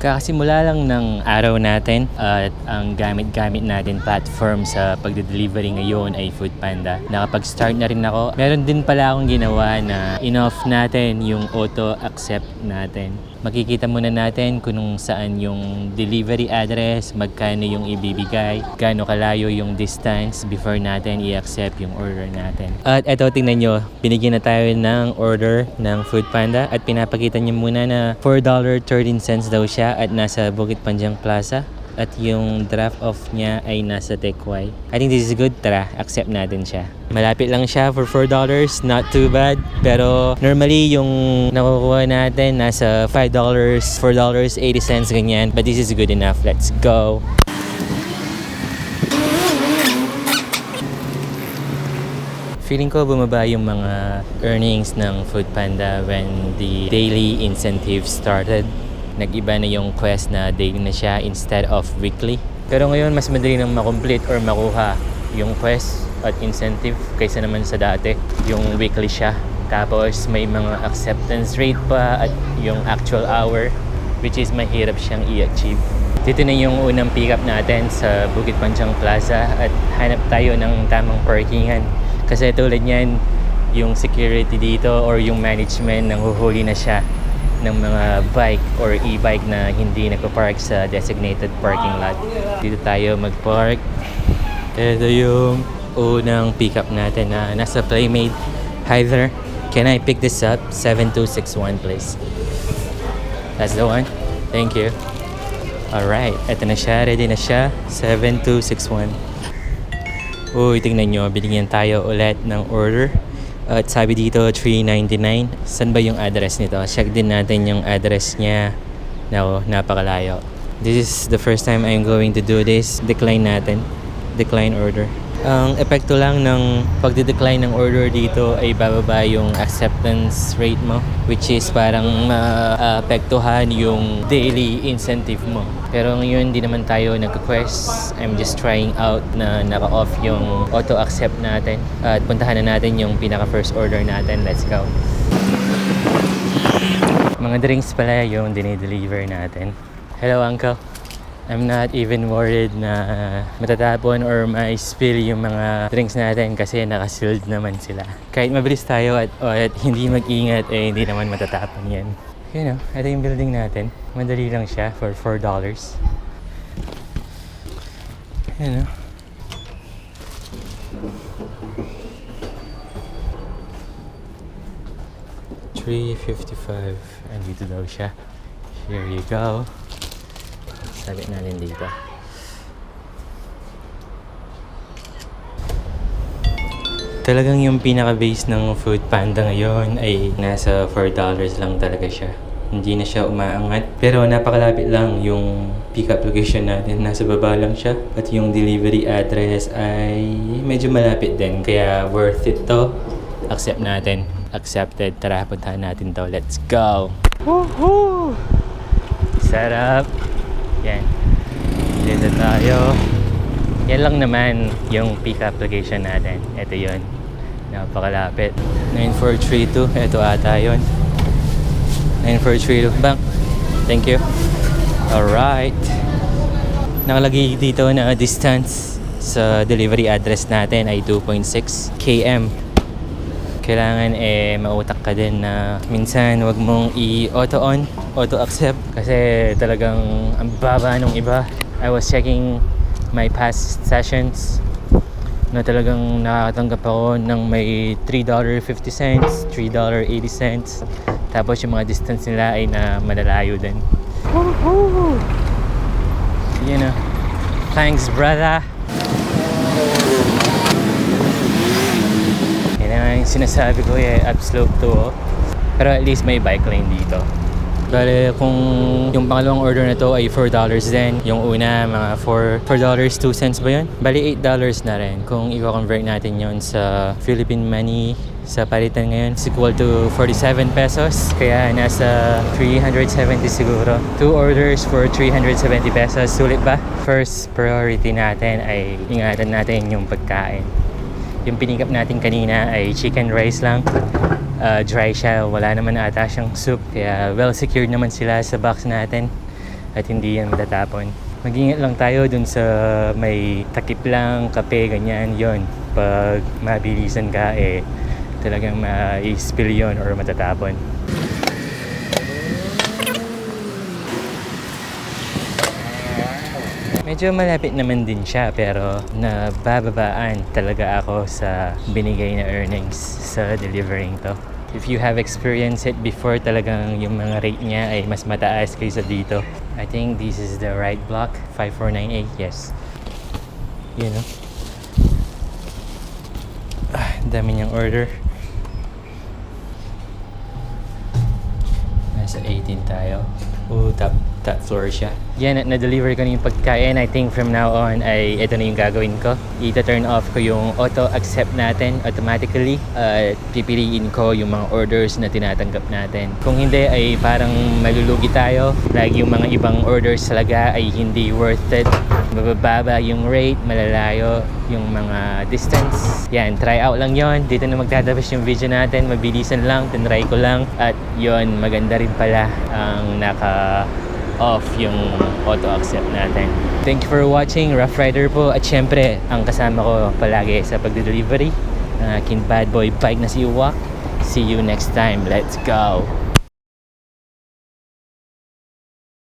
Kakasimula lang ng araw natin at ang gamit-gamit natin platform sa pagde-delivery ngayon ay Foodpanda. Nakapag-start na rin ako. Meron din pala akong ginawa na in-off natin yung auto-accept natin. Makikita muna natin kung saan yung delivery address, magkano yung ibibigay, gaano kalayo yung distance before natin i-accept yung order natin. At eto, tingnan nyo, binigyan na tayo ng order ng Foodpanda at pinapakita nyo muna na $4.13 daw siya at nasa Bukit Panjang Plaza. At yung drop off niya ay nasa Tekway. I think this is good. Tara, accept natin siya. Malapit lang siya for $4. Not too bad. Pero normally yung nakukuha natin nasa $5, $4.80 ganyan. But this is good enough. Let's go. Feeling ko bumaba yung mga earnings ng Foodpanda when the daily incentive started. Nag-iba na yung quest na daily na siya instead of weekly. Pero ngayon, mas madali nang makomplete or makuha yung quest at incentive kaysa naman sa dati. Yung weekly siya. Tapos may mga acceptance rate pa at yung actual hour, which is mahirap siyang i-achieve. Dito na yung unang pick up natin sa Bukit Panjang Plaza at hanap tayo ng tamang parkingan. Kasi tulad niyan, yung security dito or yung management nanghuhuli na siya ng mga bike or e-bike na hindi nagpa-park sa designated parking lot. Dito tayo mag-park. Ito yung unang pick-up natin na nasa Playmate. Hi there. Can I pick this up? 7261 please. That's the one. Thank you. Alright. Ito na siya. Ready na siya. 7261. Uy, tingnan nyo. Binigyan tayo ulit ng order. At sabi dito, $3.99. Saan ba yung address nito? Check din natin yung address niya. No, napakalayo. This is the first time I'm going to do this. Decline natin. Decline order. Ang epekto lang ng pagde-decline ng order dito ay bababa yung acceptance rate mo, which is parang maapektuhan yung daily incentive mo. Pero ngayon, di naman tayo nagka-quest. I'm just trying out na naka-off yung auto-accept natin. At puntahan na natin yung pinaka-first order natin. Let's go. Mga drinks pala yung dinideliver natin. Hello, Uncle. I'm not even worried na matatapon or ma-spill yung mga drinks natin kasi naka-sealed naman sila. Kahit mabilis tayo at hindi mag-ingat, hindi naman matatapon yan. You know, ito yung building natin. Madali lang siya for $4. You know. $3.55. Andito daw siya. Here you go. Sabi natin dito. Talagang yung pinaka-base ng Foodpanda ngayon ay nasa $4 lang talaga siya. Hindi na siya umaangat. Pero napakalapit lang yung pick-up location natin. Nasa baba lang siya. At yung delivery address ay medyo malapit din. Kaya worth it to. Accept natin. Accepted. Tara, puntahan natin to. Let's go! Woohoo! Sarap! Yan. Dito tayo. Yan lang naman yung pick-up location natin. Ito yun. Napakalapit. 9432. Ito ata yun. 9432. Bang. Thank you. Alright. Nakalagay dito na distance sa delivery address natin ay 2.6 km. Kailangan mautak ka din na minsan wag mong i-auto-on, auto-accept kasi talagang ang baba nung iba. I was checking my past sessions na talagang nakakatanggap ako ng may $3.50, $3.80. Tapos yung mga distance nila ay na malalayo din. Woohoo! You know, thanks brother! Yung sinasabi ko upslope to pero at least may bike lane dito. Bale kung yung pangalawang order na to ay $4 din, yung una mga $4.02 ba yun? Bale $8 na rin kung i-convert natin yon sa Philippine money. Sa palitan ngayon is equal to 47 pesos, kaya nasa 370 siguro. 2 orders for 370 pesos, sulit ba? First priority natin ay ingatan natin yung pagkain. Yung pinikap natin kanina ay chicken rice lang. Dry siya, wala naman ata siyang soup. Kaya well secured naman sila sa box natin. at hindi yan matatapon. Mag-ingat lang tayo dun sa may takip lang, kape, ganyan, yon. Pag mabilisan ka, talagang ma-spill yun or matatapon. Medyo malapit naman din siya pero nabababaan talaga ako sa binigay na earnings sa delivering to. If you have experienced it before, talagang yung mga rate niya ay mas mataas kaysa dito. I think this is the right block, 5498, yes. Yun, no? Dami niyang order. Nasa 18 tayo. Top floor siya. Yan, na-deliver ko na yung pagkain. I think from now on ay ito na yung gagawin ko. Ita-turn off ko yung auto-accept natin automatically at pipiliin ko yung mga orders na tinatanggap natin. Kung hindi ay parang malulugi tayo. Lagi yung mga ibang orders talaga ay hindi worth it. Mabababa yung rate, malalayo yung mga distance. Yan, try out lang yon. Dito na magtatapos yung video natin. Mabilisan lang, tinry ko lang. At yon, maganda rin pala ang naka-off yung auto-accept natin. Thank you for watching. Rough Rider po. At syempre, ang kasama ko palagi sa pagde-delivery, ang aking bad boy bike na si Uwak. See you next time. Let's go!